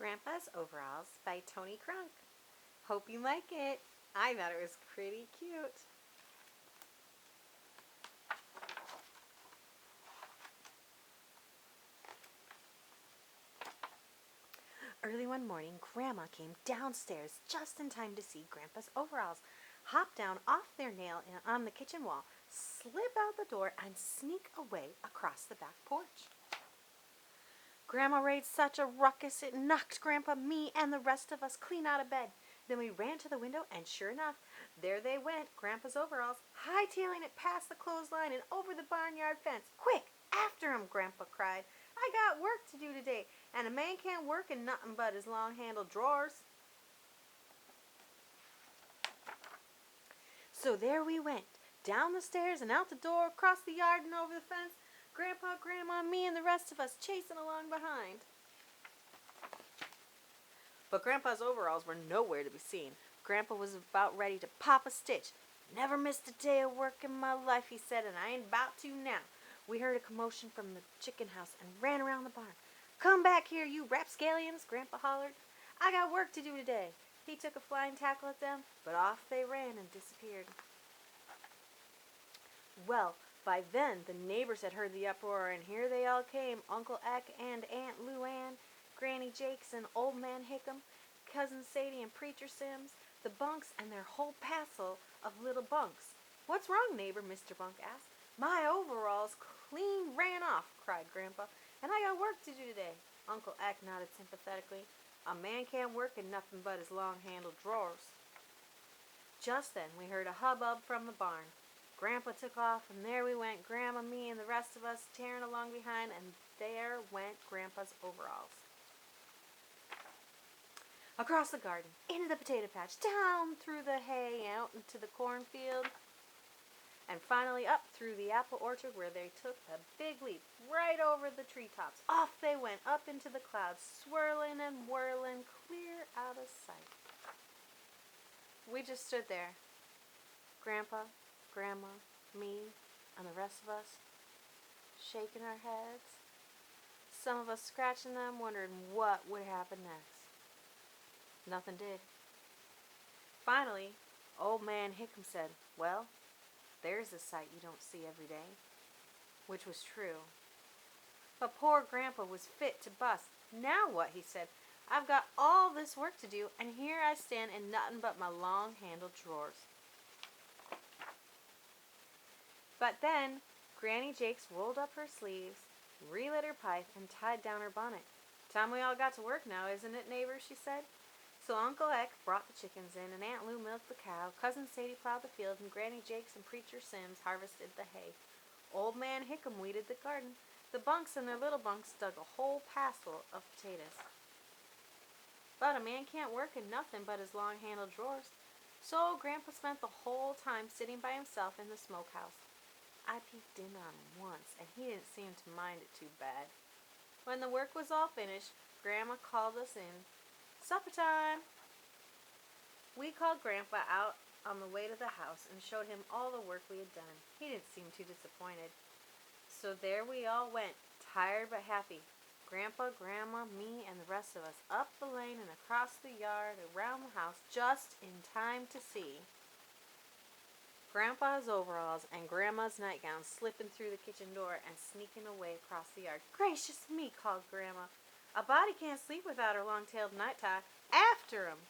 Grandpa's Overalls by Tony Crunk. Hope you like it. I thought it was pretty cute. Early one morning, Grandma came downstairs just in time to see Grandpa's overalls hop down off their nail on the kitchen wall, slip out the door, and sneak away across the back porch. Grandma raised such a ruckus it knocked Grandpa, me, and the rest of us clean out of bed. Then we ran to the window, and sure enough, there they went, Grandpa's overalls, hightailing it past the clothesline and over the barnyard fence. "Quick, after 'em," Grandpa cried. "I got work to do today, and a man can't work in nothing but his long-handled drawers." So there we went, down the stairs and out the door, across the yard and over the fence, Grandpa, Grandma, me, and the rest of us chasing along behind. But Grandpa's overalls were nowhere to be seen. Grandpa was about ready to pop a stitch. "Never missed a day of work in my life," he said, "and I ain't about to now." We heard a commotion from the chicken house and ran around the barn. "Come back here, you rapscallions," Grandpa hollered. "I got work to do today." He took a flying tackle at them, but off they ran and disappeared. Well, by then the neighbors had heard the uproar, and here they all came, Uncle Eck and Aunt Lou Ann, Granny Jakes and Old Man Hickam, Cousin Sadie and Preacher Sims, the Bunks, and their whole passel of little bunks. "What's wrong, neighbor?" Mr. Bunk asked. "My overalls clean ran off," cried Grandpa, "and I got work to do today." Uncle Eck nodded sympathetically. "A man can't work in nothing but his long-handled drawers." Just then we heard a hubbub from the barn. Grandpa took off, and there we went, Grandma, me, and the rest of us tearing along behind, and there went Grandpa's overalls. Across the garden, into the potato patch, down through the hay, out into the cornfield, and finally up through the apple orchard, where they took a big leap right over the treetops. Off they went, up into the clouds, swirling and whirling, clear out of sight. We just stood there, Grandpa, Grandma, me, and the rest of us, shaking our heads, some of us scratching them, wondering what would happen next. Nothing did. Finally, Old Man Hickam said, "Well, there's a sight you don't see every day," which was true. But poor Grandpa was fit to bust. "Now what?" he said. "I've got all this work to do, and here I stand in nothing but my long-handled drawers." But then Granny Jakes rolled up her sleeves, relit her pipe, and tied down her bonnet. "Time we all got to work now, isn't it, neighbors?" she said. So Uncle Eck brought the chickens in, and Aunt Lou milked the cow, Cousin Sadie plowed the field, and Granny Jakes and Preacher Sims harvested the hay. Old Man Hickam weeded the garden. The Bunks and their little bunks dug a whole passel of potatoes. But a man can't work in nothing but his long-handled drawers, so Grandpa spent the whole time sitting by himself in the smokehouse. I peeked in on him once, and he didn't seem to mind it too bad. When the work was all finished, Grandma called us in. "Supper time!" We called Grandpa out on the way to the house and showed him all the work we had done. He didn't seem too disappointed. So there we all went, tired but happy. Grandpa, Grandma, me, and the rest of us, up the lane and across the yard, around the house, just in time to see Grandpa's overalls and Grandma's nightgown slipping through the kitchen door and sneaking away across the yard. "Gracious me," called Grandma. "A body can't sleep without her long-tailed night tie. After 'em!"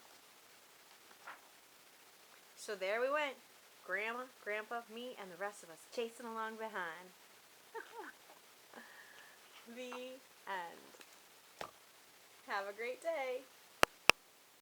So there we went, Grandma, Grandpa, me, and the rest of us, chasing along behind. The end. Have a great day.